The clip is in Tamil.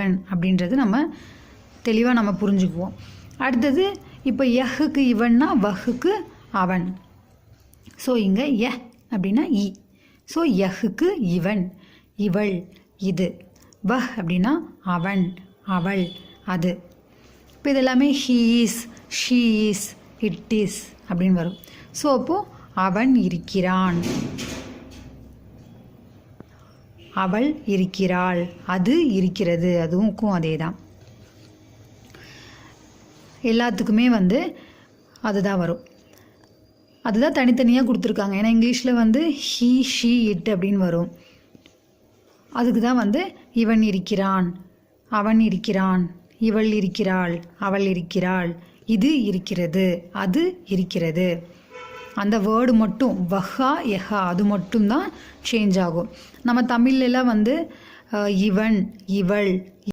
இவன் அப்படின்றது நம்ம தெளிவாக நம்ம புரிஞ்சுக்குவோம். அடுத்தது இப்போ யஹுக்கு இவன்னா வஹுக்கு அவன். ஸோ இங்கே அப்படின்னா இ. ஸோ யஹுக்கு இவன், இவள், இது. வஹ் அப்படின்னா அவன், அவள், அது. இப்போ இது எல்லாமே he is, she is, it is அப்படின்னு வரும். ஸோ அப்போது அவன் இருக்கிறான், அவள் இருக்கிறாள், அது இருக்கிறது, அதுவும்க்கும் அதே தான். எல்லாத்துக்குமே அதுதான் வரும். அதுதான் தனித்தனியாக கொடுத்துருக்காங்க. ஏன்னா இங்கிலீஷில் ஹீ, ஷீ, இட் அப்படின்னு வரும். அதுக்கு தான் இவன் இருக்கிறான், அவன் இருக்கிறான், இவள் இருக்கிறாள், அவள் இருக்கிறாள், இது இருக்கிறது, அது இருக்கிறது. அந்த வேர்டு மட்டும் வஹா எஹா அது மட்டும்தான் சேஞ்ச் ஆகும். நம்ம தமிழ்லாம் இவன், இவள்,